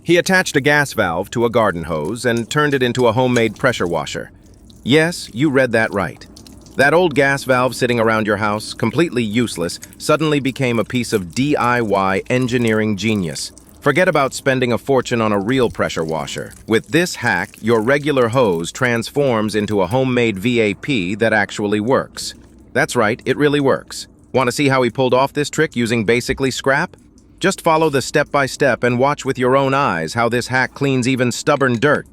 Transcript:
He attached a gas valve to a garden hose and turned it into a homemade pressure washer. Yes, you read that right. That old gas valve sitting around your house, completely useless, suddenly became a piece of DIY engineering genius. Forget about spending a fortune on a real pressure washer. With this hack, your regular hose transforms into a homemade VAP that actually works. That's right, it really works. Want to see how he pulled off this trick using basically scrap? Just follow the step-by-step and watch with your own eyes how this hack cleans even stubborn dirt.